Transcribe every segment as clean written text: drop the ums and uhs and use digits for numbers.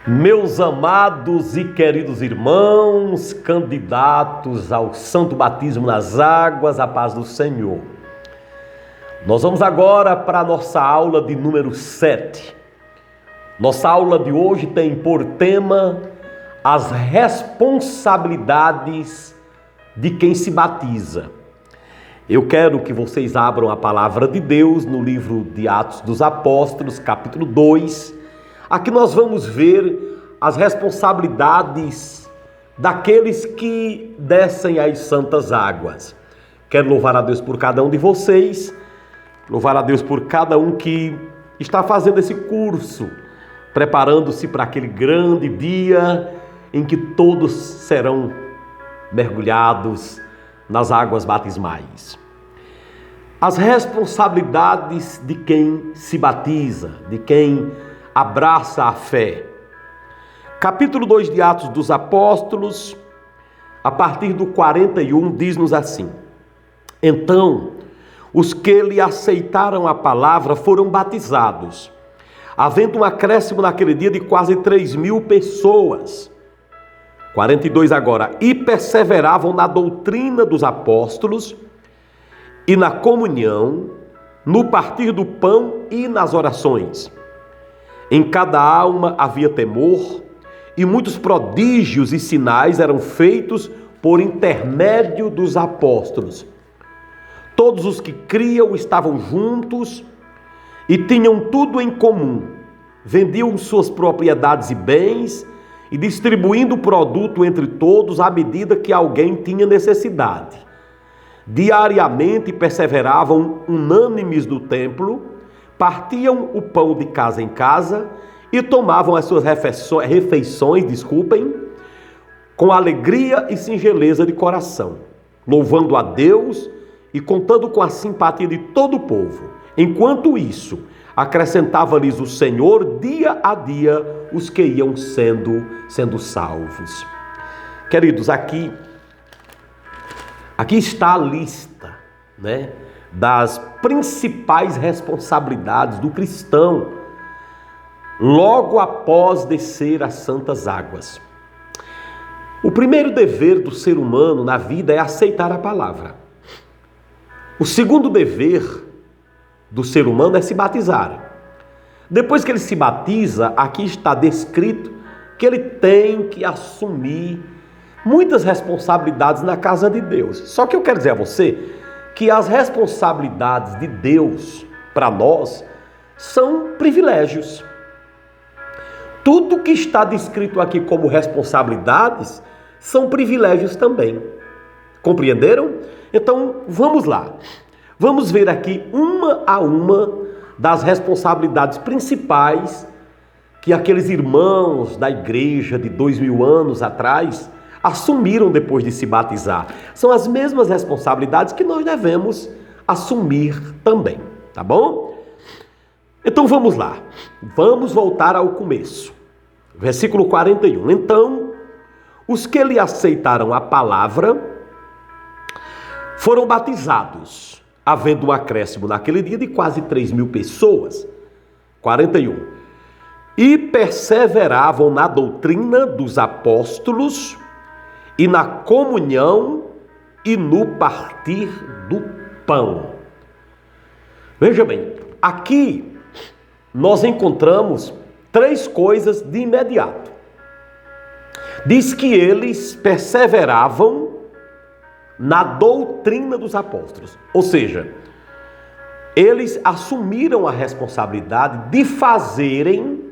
Meus amados e queridos irmãos, candidatos ao santo batismo nas águas, a paz do Senhor. Nós vamos agora para a nossa aula de número 7. Nossa aula de hoje tem por tema as responsabilidades de quem se batiza. Eu quero que vocês abram a palavra de Deus no livro de Atos dos Apóstolos, capítulo 2. Aqui nós vamos ver as responsabilidades daqueles que descem às santas águas. Quero louvar a Deus por cada um de vocês, louvar a Deus por cada um que está fazendo esse curso, preparando-se para aquele grande dia em que todos serão mergulhados nas águas batismais. As responsabilidades de quem se batiza, de quem abraça a fé. Capítulo 2 de Atos dos Apóstolos, a partir do 41, diz-nos assim: Então, os que lhe aceitaram a palavra foram batizados, havendo um acréscimo naquele dia de quase 3.000 pessoas. 42 agora. E perseveravam na doutrina dos apóstolos e na comunhão, no partir do pão e nas orações. Em cada alma havia temor, e muitos prodígios e sinais eram feitos por intermédio dos apóstolos. Todos os que criam estavam juntos e tinham tudo em comum. Vendiam suas propriedades e bens e distribuindo o produto entre todos à medida que alguém tinha necessidade. Diariamente perseveravam unânimes no templo, partiam o pão de casa em casa e tomavam as suas refeições, com alegria e singeleza de coração, louvando a Deus e contando com a simpatia de todo o povo. Enquanto isso, acrescentava-lhes o Senhor dia a dia os que iam sendo salvos. Queridos, aqui está a lista, das principais responsabilidades do cristão logo após descer às santas águas. O primeiro dever do ser humano na vida é aceitar a palavra. O segundo dever do ser humano é se batizar. Depois que ele se batiza, aqui está descrito que ele tem que assumir muitas responsabilidades na casa de Deus. Só que eu quero dizer a você que as responsabilidades de Deus para nós são privilégios. Tudo que está descrito aqui como responsabilidades são privilégios também. Compreenderam? Então, vamos lá. Vamos ver aqui uma a uma das responsabilidades principais que aqueles irmãos da igreja de 2000 anos atrás assumiram depois de se batizar. São as mesmas responsabilidades que nós devemos assumir também, tá bom? Então vamos lá. Vamos voltar ao começo. Versículo 41. Então, os que lhe aceitaram a palavra foram batizados, havendo um acréscimo naquele dia de quase 3.000 pessoas. 41. E perseveravam na doutrina dos apóstolos e na comunhão e no partir do pão. Veja bem, aqui nós encontramos três coisas de imediato. Diz que eles perseveravam na doutrina dos apóstolos, ou seja, eles assumiram a responsabilidade de fazerem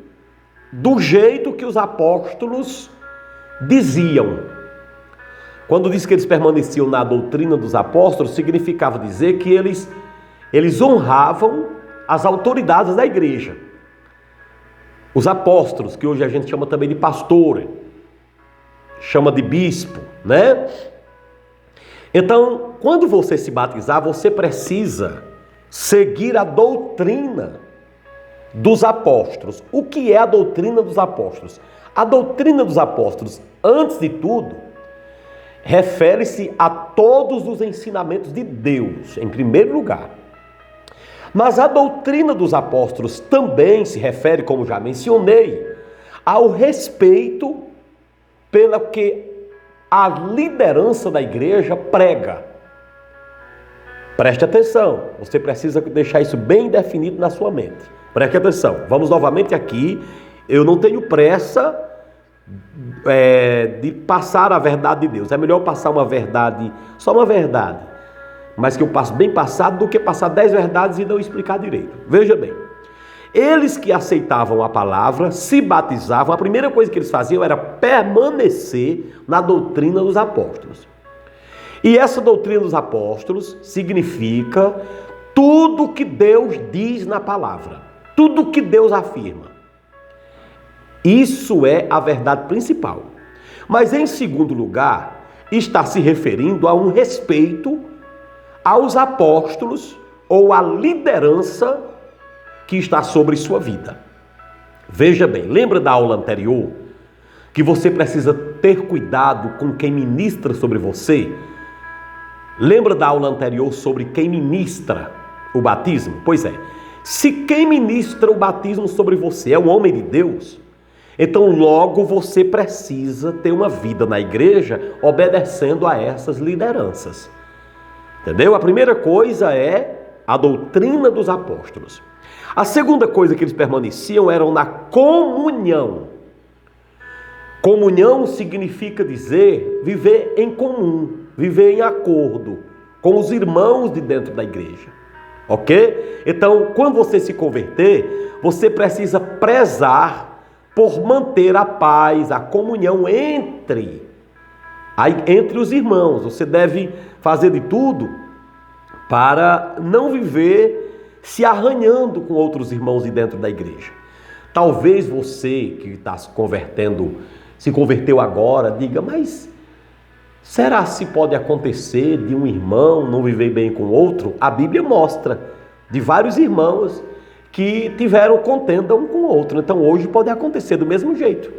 do jeito que os apóstolos diziam. Quando diz que eles permaneciam na doutrina dos apóstolos, significava dizer que eles honravam as autoridades da igreja. Os apóstolos, que hoje a gente chama também de pastor, chama de bispo, Então, quando você se batizar, você precisa seguir a doutrina dos apóstolos. O que é a doutrina dos apóstolos? A doutrina dos apóstolos, antes de tudo, refere-se a todos os ensinamentos de Deus, em primeiro lugar. Mas a doutrina dos apóstolos também se refere, como já mencionei, ao respeito pelo que a liderança da igreja prega. Preste atenção, você precisa deixar isso bem definido na sua mente. Preste atenção, vamos novamente aqui. Eu não tenho pressa de passar a verdade de Deus. É melhor passar uma verdade, só uma verdade, mas que eu passo bem passado, do que passar 10 verdades e não explicar direito. Veja bem, eles que aceitavam a palavra, se batizavam, a primeira coisa que eles faziam era permanecer na doutrina dos apóstolos. E essa doutrina dos apóstolos significa tudo que Deus diz na palavra, tudo que Deus afirma. Isso é a verdade principal. Mas em segundo lugar, está se referindo a um respeito aos apóstolos ou à liderança que está sobre sua vida. Veja bem, lembra da aula anterior que você precisa ter cuidado com quem ministra sobre você? Lembra da aula anterior sobre quem ministra o batismo? Pois é, se quem ministra o batismo sobre você é um homem de Deus, então logo você precisa ter uma vida na igreja obedecendo a essas lideranças. Entendeu? A primeira coisa é a doutrina dos apóstolos. A segunda coisa que eles permaneciam eram na comunhão. Comunhão significa dizer viver em comum, viver em acordo com os irmãos de dentro da igreja. Ok? Então, quando você se converter, você precisa prezar por manter a paz, a comunhão entre os irmãos. Você deve fazer de tudo para não viver se arranhando com outros irmãos de dentro da igreja. Talvez você que está se converteu agora, diga, mas será se pode acontecer de um irmão não viver bem com o outro? A Bíblia mostra de vários irmãos que tiveram contenda um com o outro. Então hoje pode acontecer do mesmo jeito.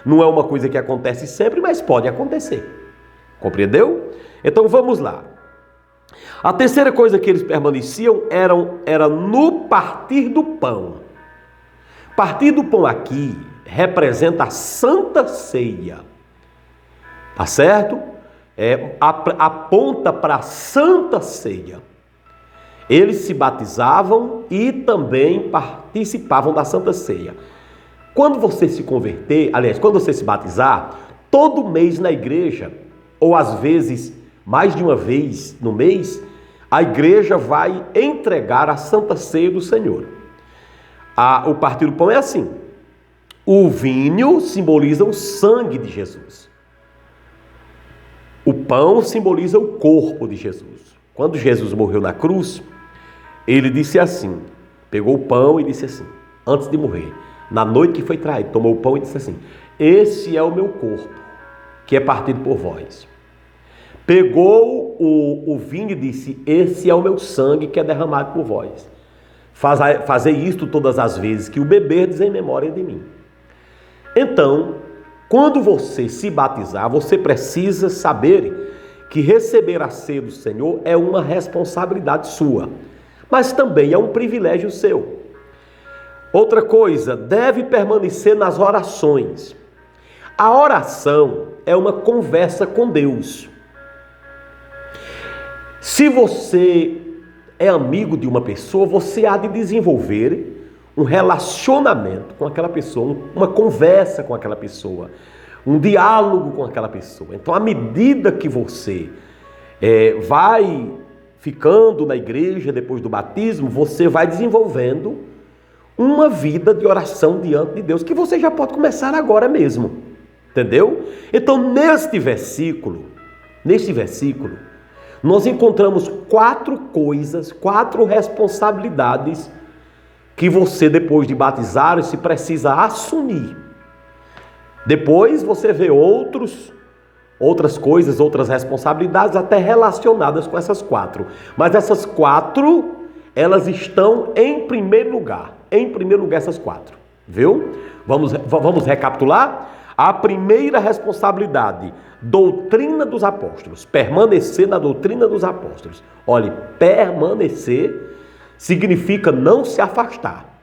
Não é uma coisa que acontece sempre, mas pode acontecer. Compreendeu? Então vamos lá. A terceira coisa que eles permaneciam era no partir do pão. Partir do pão aqui representa a Santa Ceia. Tá certo? Aponta para a Santa Ceia. Eles se batizavam e também participavam da Santa Ceia. Quando você se converter, aliás, quando você se batizar, todo mês na igreja, ou às vezes mais de uma vez no mês, a igreja vai entregar a Santa Ceia do Senhor. O partir do pão é assim. O vinho simboliza o sangue de Jesus. O pão simboliza o corpo de Jesus. Quando Jesus morreu na cruz, ele disse assim, pegou o pão e disse assim, antes de morrer, na noite que foi traído, tomou o pão e disse assim, esse é o meu corpo, que é partido por vós. Pegou o vinho e disse, esse é o meu sangue que é derramado por vós. Fazei isto todas as vezes que o beberdes em memória de mim. Então, quando você se batizar, você precisa saber que receber a ceia do Senhor é uma responsabilidade sua, mas também é um privilégio seu. Outra coisa, deve permanecer nas orações. A oração é uma conversa com Deus. Se você é amigo de uma pessoa, você há de desenvolver um relacionamento com aquela pessoa, uma conversa com aquela pessoa, um diálogo com aquela pessoa. Então, à medida que você vai ficando na igreja depois do batismo, você vai desenvolvendo uma vida de oração diante de Deus, que você já pode começar agora mesmo. Entendeu? Então, neste versículo, nós encontramos 4 coisas, 4 responsabilidades que você, depois de batizar, se precisa assumir. Depois você vê outras coisas, outras responsabilidades, até relacionadas com essas 4. Mas essas 4, elas estão em primeiro lugar. Em primeiro lugar, essas 4. Viu? Vamos recapitular? A primeira responsabilidade, doutrina dos apóstolos. Permanecer na doutrina dos apóstolos. Olhe, permanecer significa não se afastar.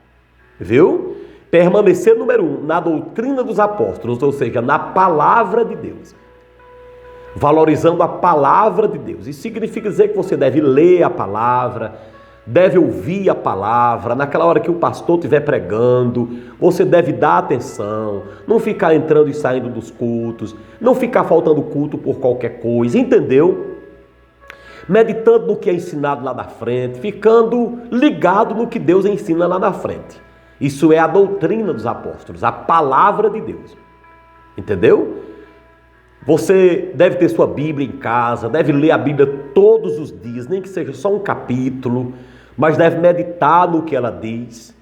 Viu? Permanecer, número 1, na doutrina dos apóstolos, ou seja, na palavra de Deus. Valorizando a palavra de Deus. Isso significa dizer que você deve ler a palavra, deve ouvir a palavra. Naquela hora que o pastor estiver pregando, você deve dar atenção, não ficar entrando e saindo dos cultos, não ficar faltando culto por qualquer coisa, entendeu? Meditando no que é ensinado lá na frente, ficando ligado no que Deus ensina lá na frente. Isso é a doutrina dos apóstolos, a palavra de Deus. Entendeu? Você deve ter sua Bíblia em casa, deve ler a Bíblia todos os dias, nem que seja só um capítulo, mas deve meditar no que ela diz.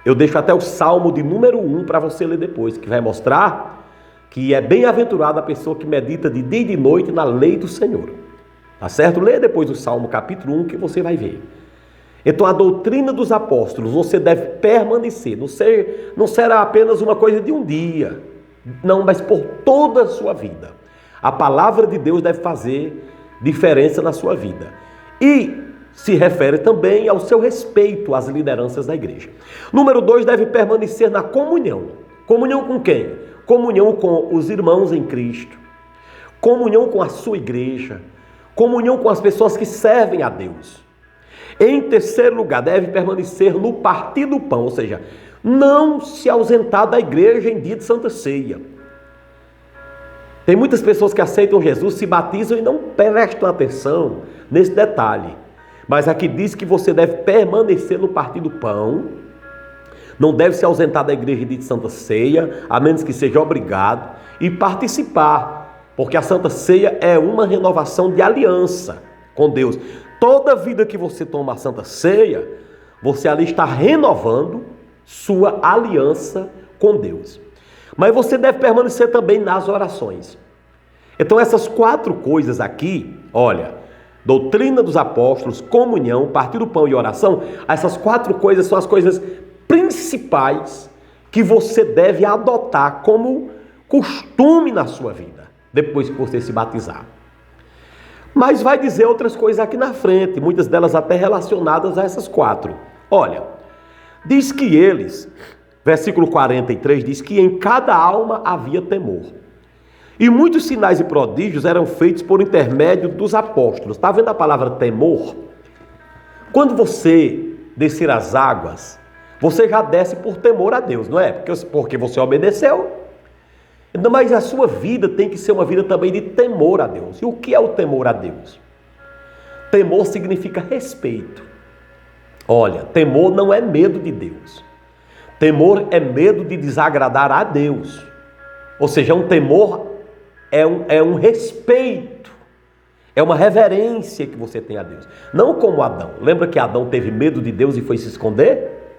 Eu deixo até o Salmo de número 1 para você ler depois, que vai mostrar que é bem-aventurada a pessoa que medita de dia e de noite na lei do Senhor. Tá certo? Lê depois o Salmo capítulo 1 que você vai ver. Então a doutrina dos apóstolos, você deve permanecer, não será apenas uma coisa de um dia, não, mas por toda a sua vida. A palavra de Deus deve fazer diferença na sua vida. E se refere também ao seu respeito às lideranças da igreja. Número 2, deve permanecer na comunhão. Comunhão com quem? Comunhão com os irmãos em Cristo. Comunhão com a sua igreja. Comunhão com as pessoas que servem a Deus. Em terceiro lugar, deve permanecer no partir do pão, ou seja, não se ausentar da igreja em dia de Santa Ceia. Tem muitas pessoas que aceitam Jesus, se batizam e não prestam atenção nesse detalhe. Mas aqui diz que você deve permanecer no partir do pão, não deve se ausentar da igreja em dia de Santa Ceia, a menos que seja obrigado, e participar, porque a Santa Ceia é uma renovação de aliança com Deus. Toda vida que você toma a Santa Ceia, você ali está renovando sua aliança com Deus. Mas você deve permanecer também nas orações. Então essas 4 coisas aqui, olha, doutrina dos apóstolos, comunhão, partir do pão e oração, essas 4 coisas são as coisas principais que você deve adotar como costume na sua vida, depois que você se batizar. Mas vai dizer outras coisas aqui na frente, muitas delas até relacionadas a essas 4. Olha, diz que eles, versículo 43, diz que em cada alma havia temor. E muitos sinais e prodígios eram feitos por intermédio dos apóstolos. Está vendo a palavra temor? Quando você descer as águas, você já desce por temor a Deus, não é? Porque você obedeceu. Mas a sua vida tem que ser uma vida também de temor a Deus. E o que é o temor a Deus? Temor significa respeito. Olha, temor não é medo de Deus. Temor é medo de desagradar a Deus. Ou seja, um temor é um respeito, é uma reverência que você tem a Deus. Não como Adão. Lembra que Adão teve medo de Deus e foi se esconder?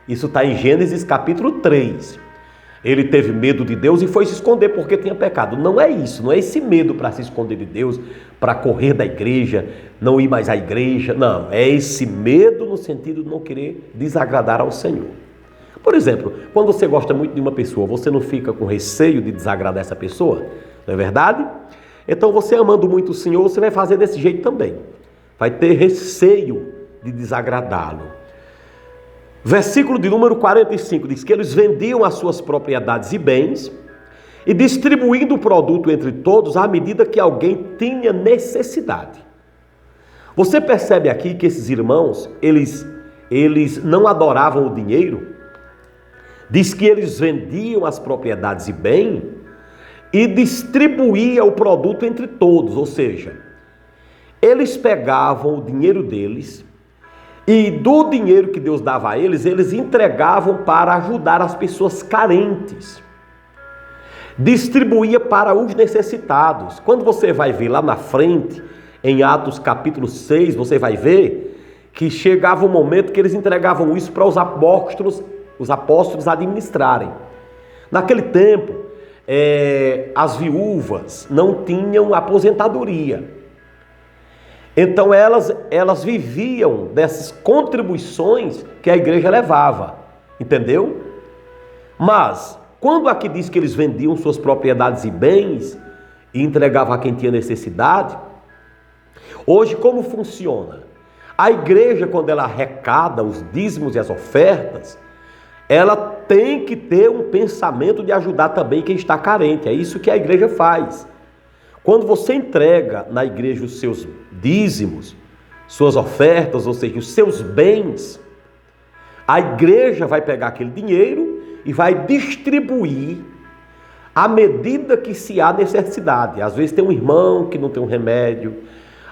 Isso está em Gênesis capítulo 3. Ele teve medo de Deus e foi se esconder porque tinha pecado. Não é isso, não é esse medo para se esconder de Deus, para correr da igreja, não ir mais à igreja. Não, é esse medo no sentido de não querer desagradar ao Senhor. Por exemplo, quando você gosta muito de uma pessoa, você não fica com receio de desagradar essa pessoa? Não é verdade? Então você amando muito o Senhor, você vai fazer desse jeito também. Vai ter receio de desagradá-lo. Versículo de número 45 diz que eles vendiam as suas propriedades e bens e distribuindo o produto entre todos à medida que alguém tinha necessidade. Você percebe aqui que esses irmãos, eles não adoravam o dinheiro? Diz que eles vendiam as propriedades e bens e distribuíam o produto entre todos, ou seja, eles pegavam o dinheiro deles e do dinheiro que Deus dava a eles, eles entregavam para ajudar as pessoas carentes. Distribuía para os necessitados. Quando você vai ver lá na frente, em Atos capítulo 6, você vai ver que chegava um momento que eles entregavam isso para os apóstolos administrarem. Naquele tempo, as viúvas não tinham aposentadoria. Então elas viviam dessas contribuições que a igreja levava, entendeu? Mas, quando aqui diz que eles vendiam suas propriedades e bens e entregavam a quem tinha necessidade, hoje como funciona? A igreja, quando ela arrecada os dízimos e as ofertas, ela tem que ter um pensamento de ajudar também quem está carente. É isso que a igreja faz. Quando você entrega na igreja os seus dízimos, suas ofertas, ou seja, os seus bens, a igreja vai pegar aquele dinheiro e vai distribuir à medida que se há necessidade. Às vezes tem um irmão que não tem um remédio,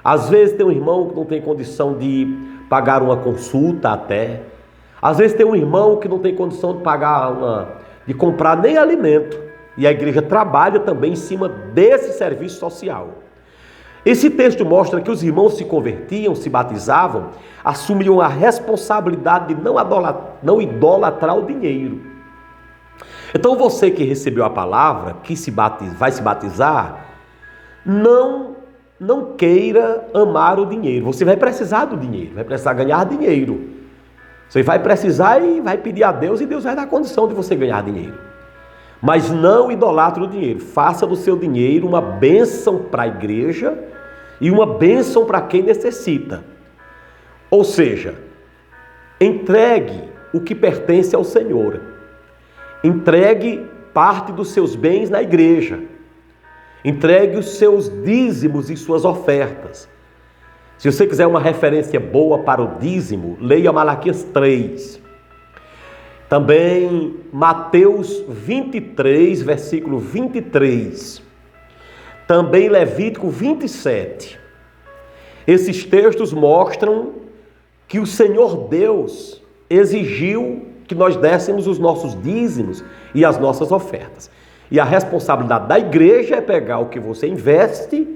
às vezes tem um irmão que não tem condição de pagar uma consulta até, às vezes tem um irmão que não tem condição de de comprar nem alimento. E a igreja trabalha também em cima desse serviço social. Esse texto mostra que os irmãos se convertiam, se batizavam, assumiam a responsabilidade de não idolatrar o dinheiro. Então você que recebeu a palavra, que vai se batizar, não queira amar o dinheiro. Você vai precisar do dinheiro, vai precisar ganhar dinheiro. Você vai precisar e vai pedir a Deus e Deus vai dar condição de você ganhar dinheiro. Mas não idolatre o dinheiro. Faça do seu dinheiro uma bênção para a igreja e uma bênção para quem necessita. Ou seja, entregue o que pertence ao Senhor. Entregue parte dos seus bens na igreja. Entregue os seus dízimos e suas ofertas. Se você quiser uma referência boa para o dízimo, leia Malaquias 3. Também Mateus 23, versículo 23. Também Levítico 27. Esses textos mostram que o Senhor Deus exigiu que nós dessemos os nossos dízimos e as nossas ofertas. E a responsabilidade da igreja é pegar o que você investe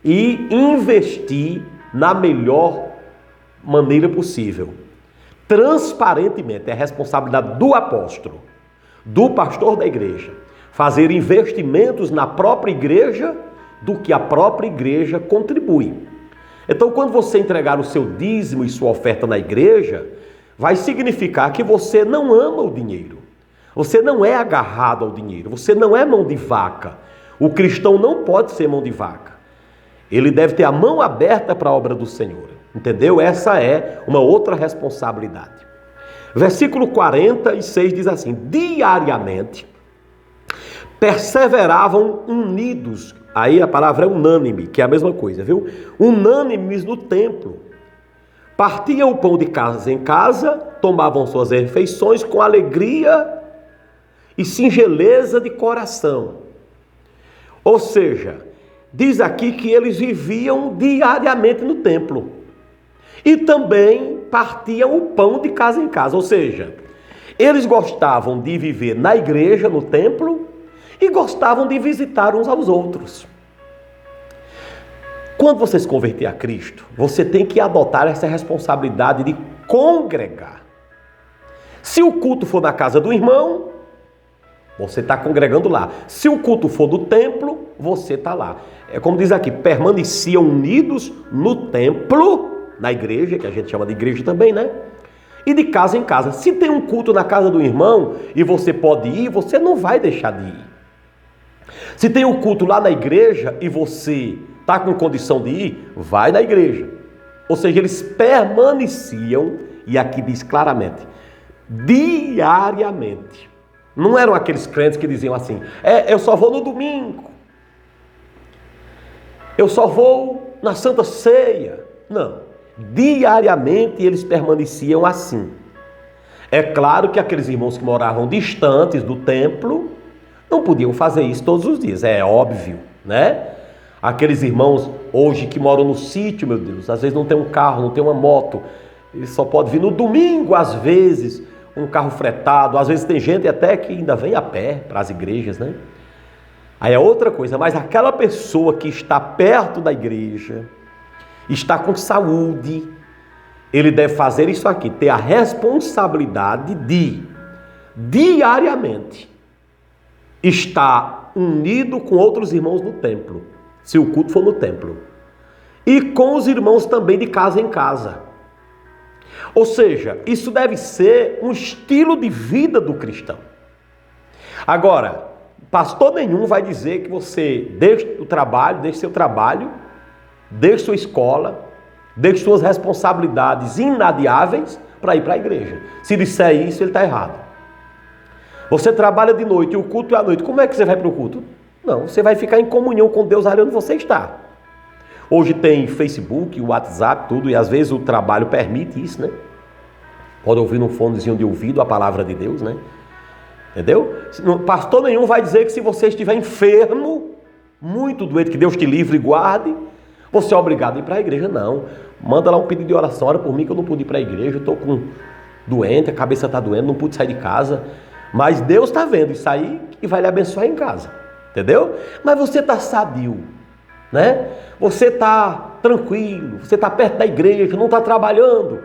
e investir na melhor maneira possível. Transparentemente, é a responsabilidade do apóstolo, do pastor da igreja, fazer investimentos na própria igreja do que a própria igreja contribui. Então, quando você entregar o seu dízimo e sua oferta na igreja, vai significar que você não ama o dinheiro. Você não é agarrado ao dinheiro, você não é mão de vaca. O cristão não pode ser mão de vaca. Ele deve ter a mão aberta para a obra do Senhor. Entendeu? Essa é uma outra responsabilidade. Versículo 46 diz assim: diariamente perseveravam unidos. Aí a palavra é unânime, que é a mesma coisa, viu? Unânimes no templo. Partiam o pão de casa em casa, tomavam suas refeições com alegria e singeleza de coração. Ou seja, diz aqui que eles viviam diariamente no templo. E também partiam o pão de casa em casa. Ou seja, eles gostavam de viver na igreja, no templo, e gostavam de visitar uns aos outros. Quando você se converter a Cristo, você tem que adotar essa responsabilidade de congregar. Se o culto for na casa do irmão, você está congregando lá. Se o culto for do templo, você está lá. É como diz aqui, permaneciam unidos no templo, na igreja, que a gente chama de igreja também, né? E de casa em casa. Se tem um culto na casa do irmão e você pode ir, você não vai deixar de ir. Se tem um culto lá na igreja e você está com condição de ir, vai na igreja. Ou seja, eles permaneciam, e aqui diz claramente, diariamente. Não eram aqueles crentes que diziam assim, eu só vou no domingo, eu só vou na Santa Ceia. Não. Diariamente eles permaneciam assim. É claro que aqueles irmãos que moravam distantes do templo não podiam fazer isso todos os dias, é óbvio, né? Aqueles irmãos hoje que moram no sítio, meu Deus, às vezes não tem um carro, não tem uma moto, ele só pode vir no domingo, às vezes, um carro fretado, às vezes tem gente até que ainda vem a pé para as igrejas, né? Aí é outra coisa, mas aquela pessoa que está perto da igreja, está com saúde, ele deve fazer isso aqui, ter a responsabilidade de, diariamente, estar unido com outros irmãos no templo, se o culto for no templo, e com os irmãos também de casa em casa. Ou seja, isso deve ser um estilo de vida do cristão. Agora, pastor nenhum vai dizer que você deixe o trabalho, deixe seu trabalho, deixe sua escola, deixe suas responsabilidades inadiáveis para ir para a igreja. Se disser isso, ele está errado. Você trabalha de noite e o culto é à noite. Como é que você vai para o culto? Não, você vai ficar em comunhão com Deus ali onde você está. Hoje tem Facebook, WhatsApp, tudo, e às vezes o trabalho permite isso, né? Pode ouvir num fonezinho de ouvido a palavra de Deus, né? Entendeu? Pastor nenhum vai dizer que se você estiver enfermo, muito doente, que Deus te livre e guarde, você é obrigado a ir para a igreja. Não. Manda lá um pedido de oração. Ora por mim que eu não pude ir para a igreja, eu estou doente, a cabeça está doendo, não pude sair de casa. Mas Deus está vendo isso aí e vai lhe abençoar em casa. Entendeu? Mas você está sadio, né? Você está tranquilo, você está perto da igreja, não está trabalhando.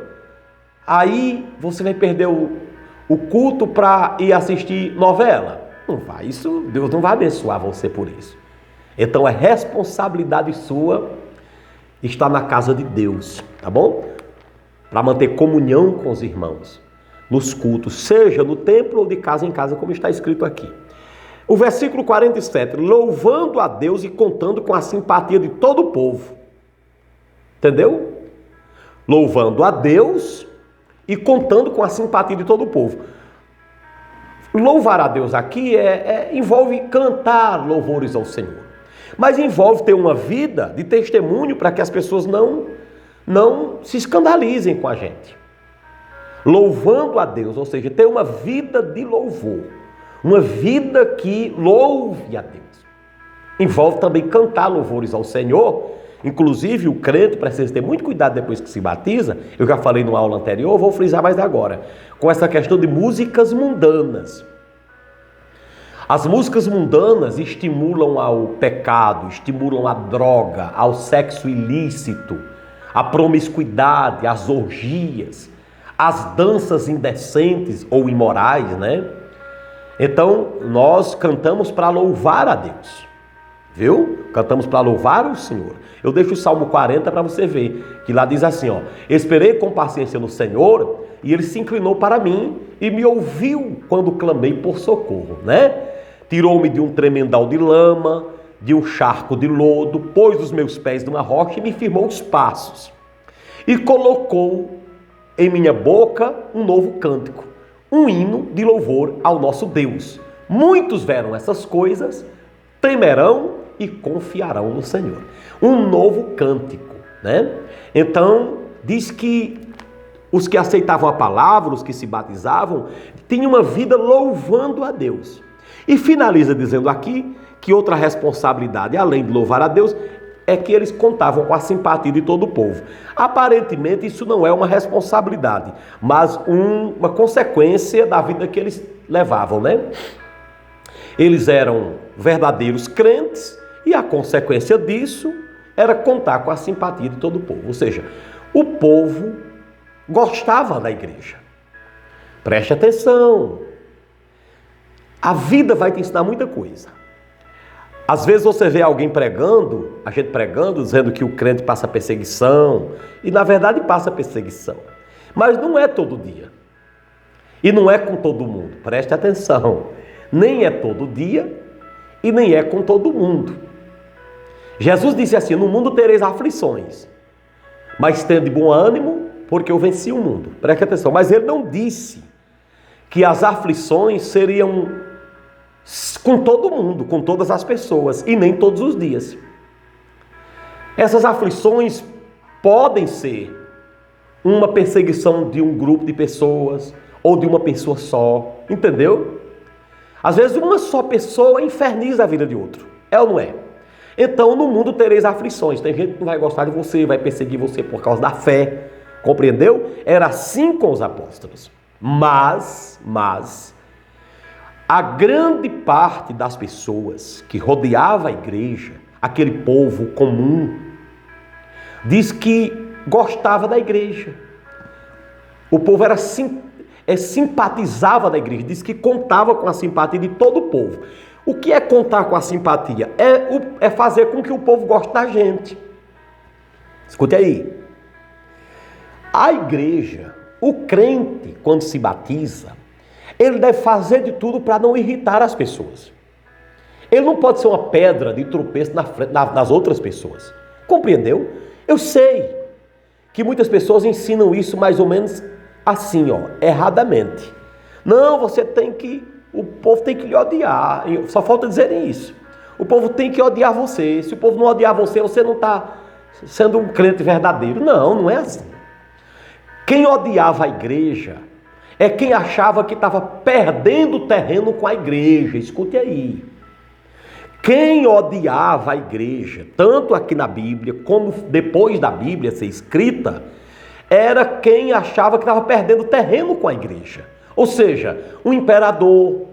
Aí você vai perder o culto para ir assistir novela. Não vai, isso, Deus não vai abençoar você por isso. Então é responsabilidade sua estar na casa de Deus, tá bom? Para manter comunhão com os irmãos, nos cultos, seja no templo ou de casa em casa, como está escrito aqui. O versículo 47, louvando a Deus e contando com a simpatia de todo o povo. Entendeu? Louvando a Deus e contando com a simpatia de todo o povo. Louvar a Deus aqui envolve cantar louvores ao Senhor. Mas envolve ter uma vida de testemunho para que as pessoas não se escandalizem com a gente. Louvando a Deus, ou seja, ter uma vida de louvor. Uma vida que louve a Deus. Envolve também cantar louvores ao Senhor. Inclusive o crente precisa ter muito cuidado depois que se batiza. Eu já falei numa aula anterior, vou frisar mais agora. Com essa questão de músicas mundanas. As músicas mundanas estimulam ao pecado, estimulam a droga, ao sexo ilícito, a promiscuidade, as orgias, as danças indecentes ou imorais, né? Então, nós cantamos para louvar a Deus, viu? Cantamos para louvar o Senhor. Eu deixo o Salmo 40 para você ver, que lá diz assim, ó: esperei com paciência no Senhor, e Ele se inclinou para mim e me ouviu quando clamei por socorro, né? Tirou-me de um tremendal de lama, de um charco de lodo, pôs os meus pés numa rocha e me firmou os passos. E colocou em minha boca um novo cântico, um hino de louvor ao nosso Deus. Muitos verão essas coisas, temerão e confiarão no Senhor. Um novo cântico, né? Então, diz que os que aceitavam a palavra, os que se batizavam, tinham uma vida louvando a Deus. E finaliza dizendo aqui que outra responsabilidade, além de louvar a Deus, é que eles contavam com a simpatia de todo o povo. Aparentemente isso não é uma responsabilidade, mas uma consequência da vida que eles levavam, né? Eles eram verdadeiros crentes e a consequência disso era contar com a simpatia de todo o povo. Ou seja, o povo gostava da igreja. Preste atenção. A vida vai te ensinar muita coisa. Às vezes você vê alguém pregando, a gente pregando, dizendo que o crente passa perseguição, e na verdade passa perseguição. Mas não é todo dia. E não é com todo mundo. Preste atenção. Nem é todo dia e nem é com todo mundo. Jesus disse assim: no mundo tereis aflições, mas tende bom ânimo, porque eu venci o mundo. Preste atenção. Mas ele não disse que as aflições seriam com todo mundo, com todas as pessoas, e nem todos os dias. Essas aflições podem ser uma perseguição de um grupo de pessoas, ou de uma pessoa só, entendeu? Às vezes uma só pessoa inferniza a vida de outro, é ou não é? Então no mundo tereis aflições, tem gente que não vai gostar de você, vai perseguir você por causa da fé, compreendeu? Era assim com os apóstolos. Mas a grande parte das pessoas que rodeava a igreja, aquele povo comum, diz que gostava da igreja. O povo simpatizava da igreja, diz que contava com a simpatia de todo o povo. O que é contar com a simpatia? É fazer com que o povo goste da gente. Escute aí. A igreja, o crente, quando se batiza, ele deve fazer de tudo para não irritar as pessoas. Ele não pode ser uma pedra de tropeço nas outras pessoas. Compreendeu? Eu sei que muitas pessoas ensinam isso mais ou menos assim, erradamente. Não, você tem que o povo tem que lhe odiar. Só falta dizerem isso. O povo tem que odiar você. Se o povo não odiar você, você não está sendo um crente verdadeiro. Não, não é assim. Quem odiava a igreja é quem achava que estava perdendo terreno com a igreja. Escute aí. Quem odiava a igreja, tanto aqui na Bíblia, como depois da Bíblia ser escrita, era quem achava que estava perdendo terreno com a igreja. Ou seja, o imperador,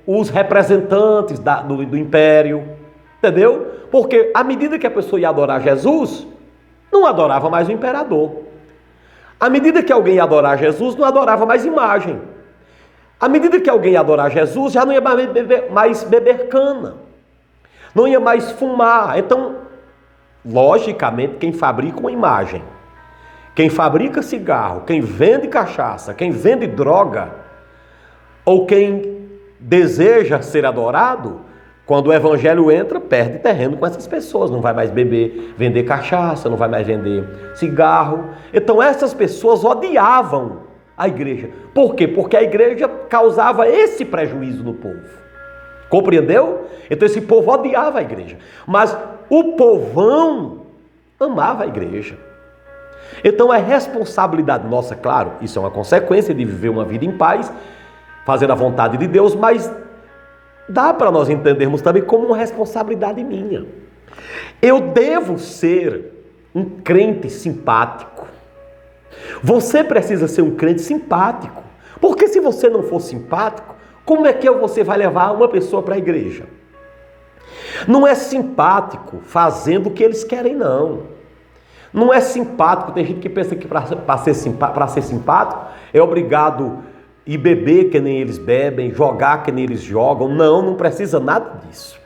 os representantes do império, entendeu? Porque à medida que a pessoa ia adorar Jesus, não adorava mais o imperador. À medida que alguém ia adorar Jesus, não adorava mais imagem. À medida que alguém ia adorar Jesus, já não ia mais beber cana. Não ia mais fumar. Então, logicamente, quem fabrica uma imagem, quem fabrica cigarro, quem vende cachaça, quem vende droga, ou quem deseja ser adorado, quando o evangelho entra, perde terreno com essas pessoas. Não vai mais vender cachaça, não vai mais vender cigarro. Então essas pessoas odiavam a igreja. Por quê? Porque a igreja causava esse prejuízo no povo. Compreendeu? Então esse povo odiava a igreja. Mas o povão amava a igreja. Então é responsabilidade nossa, claro, isso é uma consequência de viver uma vida em paz, fazer a vontade de Deus, mas dá para nós entendermos também como uma responsabilidade minha. Eu devo ser um crente simpático. Você precisa ser um crente simpático. Porque se você não for simpático, como é que você vai levar uma pessoa para a igreja? Não é simpático fazendo o que eles querem, não. Não é simpático. Tem gente que pensa que para ser simpático é obrigado ir beber que nem eles bebem, jogar que nem eles jogam. Não, não precisa nada disso.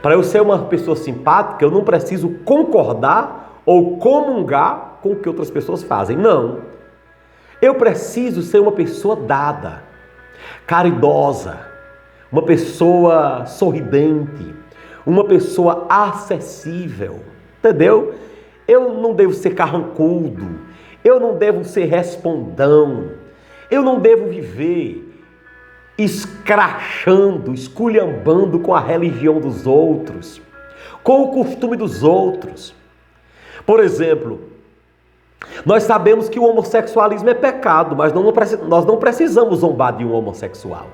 Para eu ser uma pessoa simpática, eu não preciso concordar ou comungar com o que outras pessoas fazem. Não. Eu preciso ser uma pessoa dada, caridosa, uma pessoa sorridente, uma pessoa acessível. Entendeu? Eu não devo ser carrancudo, eu não devo ser respondão, eu não devo viver escrachando, esculhambando com a religião dos outros, com o costume dos outros. Por exemplo, nós sabemos que o homossexualismo é pecado, mas nós não precisamos zombar de um homossexual.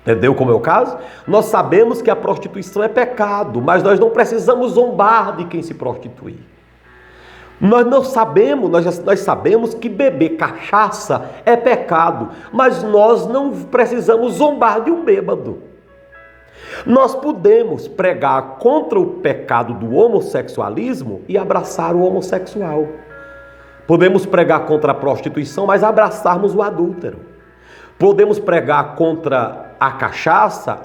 Entendeu como é o caso? Nós sabemos que a prostituição é pecado, mas nós não precisamos zombar de quem se prostitui. Nós sabemos que beber cachaça é pecado, mas nós não precisamos zombar de um bêbado. Nós podemos pregar contra o pecado do homossexualismo e abraçar o homossexual. Podemos pregar contra a prostituição, mas abraçarmos o adúltero. Podemos pregar contra a cachaça,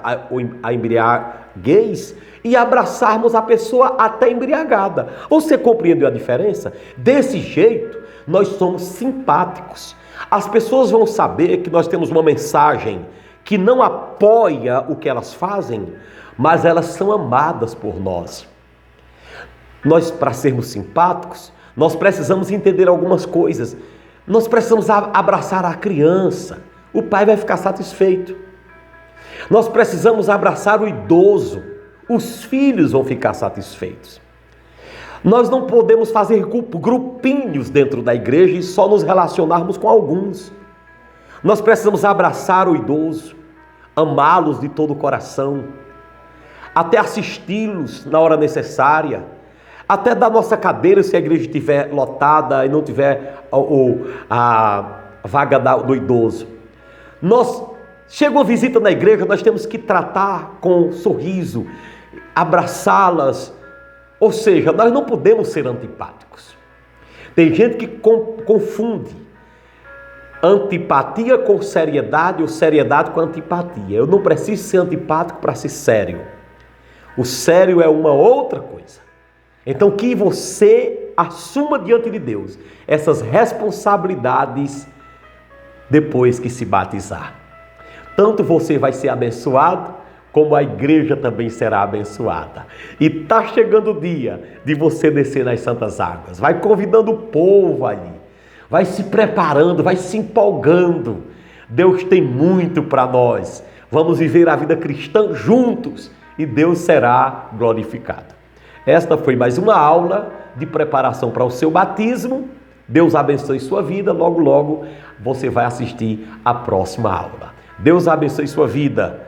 a embriaguez, e abraçarmos a pessoa até embriagada. Você compreendeu a diferença? Desse jeito, nós somos simpáticos. As pessoas vão saber que nós temos uma mensagem que não apoia o que elas fazem, mas elas são amadas por nós. Nós, para sermos simpáticos, nós precisamos entender algumas coisas. Nós precisamos abraçar a criança. O pai vai ficar satisfeito. Nós precisamos abraçar o idoso. Os filhos vão ficar satisfeitos. Nós não podemos fazer grupinhos dentro da igreja e só nos relacionarmos com alguns. Nós precisamos abraçar o idoso, amá-los de todo o coração, até assisti-los na hora necessária, até da nossa cadeira se a igreja estiver lotada e não tiver a vaga do idoso. Chega uma visita na igreja, nós temos que tratar com sorriso, abraçá-las. Ou seja, nós não podemos ser antipáticos. Tem gente que confunde antipatia com seriedade ou seriedade com antipatia. Eu não preciso ser antipático para ser sério. O sério é uma outra coisa. Então que você assuma diante de Deus essas responsabilidades depois que se batizar. Tanto você vai ser abençoado, como a igreja também será abençoada. E está chegando o dia de você descer nas santas águas. Vai convidando o povo ali. Vai se preparando, vai se empolgando. Deus tem muito para nós. Vamos viver a vida cristã juntos e Deus será glorificado. Esta foi mais uma aula de preparação para o seu batismo. Deus abençoe sua vida. Logo, logo você vai assistir a próxima aula. Deus abençoe sua vida.